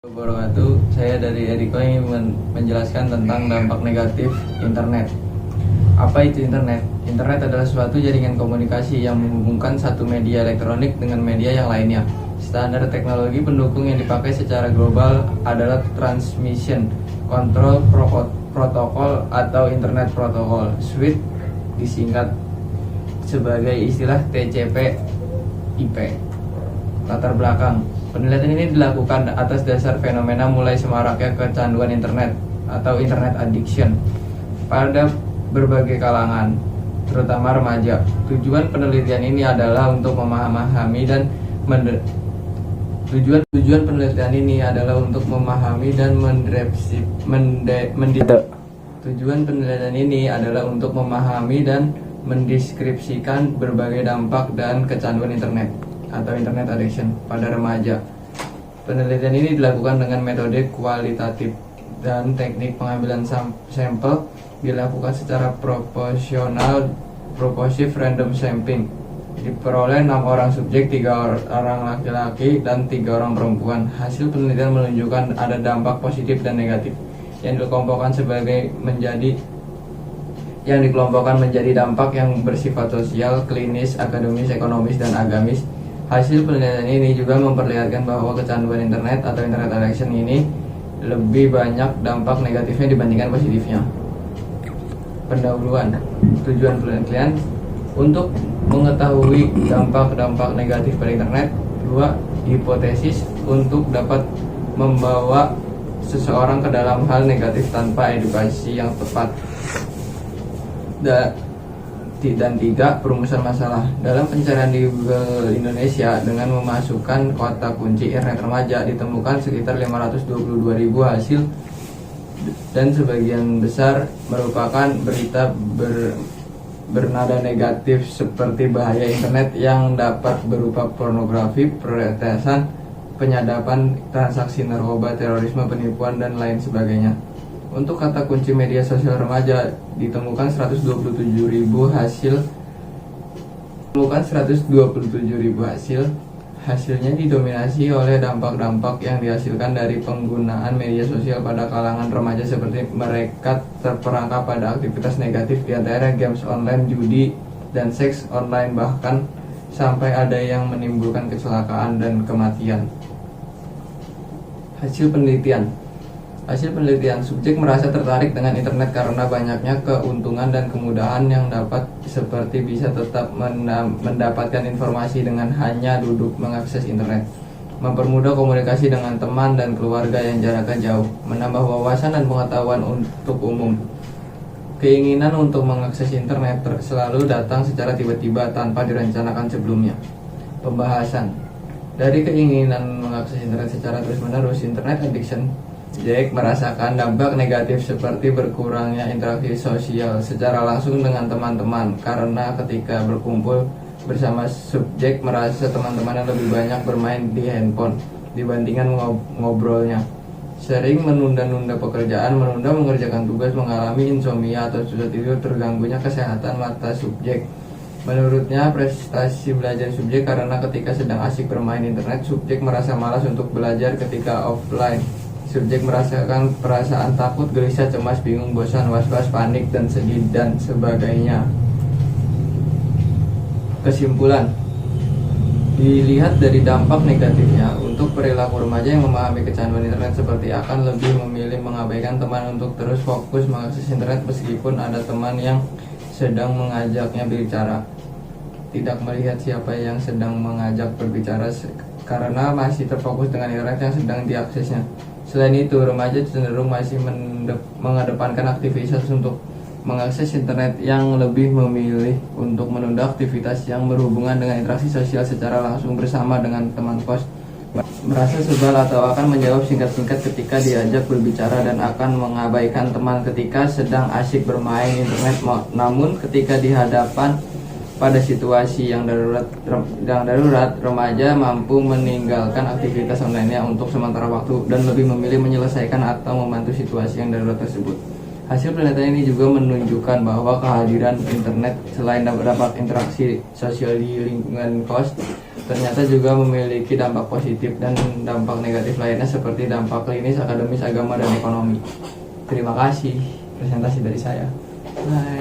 Wabarakatuh. Saya dari Eriko ingin menjelaskan tentang dampak negatif internet. Apa itu internet? Internet adalah suatu jaringan komunikasi yang menghubungkan satu media elektronik dengan media yang lainnya. Standar teknologi pendukung yang dipakai secara global adalah Transmission Control Protocol atau Internet Protocol Suite, disingkat sebagai istilah TCP/IP. Latar belakang penelitian ini dilakukan atas dasar fenomena mulai semaraknya kecanduan internet atau internet addiction pada berbagai kalangan, terutama remaja. Tujuan penelitian ini adalah untuk memahami dan mendeskripsikan berbagai dampak dan kecanduan internet atau internet addiction pada remaja. Penelitian ini dilakukan dengan metode kualitatif dan teknik pengambilan sampel dilakukan secara proporsive random sampling. Diperoleh 6 orang subjek, 3 orang laki-laki dan 3 orang perempuan. Hasil penelitian menunjukkan ada dampak positif dan negatif yang dikelompokkan menjadi dampak yang bersifat sosial, klinis, akademis, ekonomis, dan agamis. Hasil penelitian ini juga memperlihatkan bahwa kecanduan internet atau internet addiction ini lebih banyak dampak negatifnya dibandingkan positifnya. Pendahuluan. Tujuan penelitian untuk mengetahui dampak-dampak negatif pada internet. 2. Hipotesis untuk dapat membawa seseorang ke dalam hal negatif tanpa edukasi yang tepat. Dan 3. Perumusan masalah. Dalam pencarian di Google Indonesia dengan memasukkan kata kunci internet remaja ditemukan sekitar 522.000 hasil, dan sebagian besar merupakan berita bernada negatif seperti bahaya internet yang dapat berupa pornografi, peretasan, penyadapan, transaksi narkoba, terorisme, penipuan, dan lain sebagainya. Untuk kata kunci media sosial remaja ditemukan 127.000 hasil. Hasilnya didominasi oleh dampak-dampak yang dihasilkan dari penggunaan media sosial pada kalangan remaja, seperti mereka terperangkap pada aktivitas negatif, diantaranya games online, judi, dan seks online, bahkan sampai ada yang menimbulkan kecelakaan dan kematian. Hasil penelitian, subjek merasa tertarik dengan internet karena banyaknya keuntungan dan kemudahan yang dapat, seperti bisa tetap mendapatkan informasi dengan hanya duduk mengakses internet, mempermudah komunikasi dengan teman dan keluarga yang jaraknya jauh, menambah wawasan dan pengetahuan untuk umum. Keinginan untuk mengakses internet selalu datang secara tiba-tiba tanpa direncanakan sebelumnya. Pembahasan. Dari keinginan mengakses internet secara terus-menerus, internet addiction, Jack merasakan dampak negatif seperti berkurangnya interaksi sosial secara langsung dengan teman-teman, karena ketika berkumpul bersama subjek merasa teman-teman yang lebih banyak bermain di handphone dibandingkan ngobrolnya. Sering menunda-nunda pekerjaan, menunda mengerjakan tugas, mengalami insomnia atau susah tidur, terganggunya kesehatan mata subjek. Menurutnya, prestasi belajar subjek karena ketika sedang asik bermain internet, subjek merasa malas untuk belajar ketika offline. Subjek merasakan perasaan takut, gelisah, cemas, bingung, bosan, was-was, panik, dan sedih, dan sebagainya. Kesimpulan. Dilihat dari dampak negatifnya, untuk perilaku remaja yang memahami kecanduan internet seperti akan lebih memilih mengabaikan teman untuk terus fokus mengakses internet meskipun ada teman yang sedang mengajaknya berbicara. Tidak melihat siapa yang sedang mengajak berbicara karena masih terfokus dengan internet yang sedang diaksesnya. Selain itu, remaja cenderung masih mengedepankan aktivitas untuk mengakses internet yang lebih memilih untuk menunda aktivitas yang berhubungan dengan interaksi sosial secara langsung bersama dengan teman kos. Merasa sebal atau akan menjawab singkat-singkat ketika diajak berbicara dan akan mengabaikan teman ketika sedang asyik bermain internet. Namun ketika dihadapan pada situasi yang darurat, remaja mampu meninggalkan aktivitas online-nya untuk sementara waktu dan lebih memilih menyelesaikan atau membantu situasi yang darurat tersebut. Hasil penelitian ini juga menunjukkan bahwa kehadiran internet selain dapat interaksi sosial di lingkungan kos ternyata juga memiliki dampak positif dan dampak negatif lainnya seperti dampak klinis, akademis, agama, dan ekonomi. Terima kasih presentasi dari saya. Bye.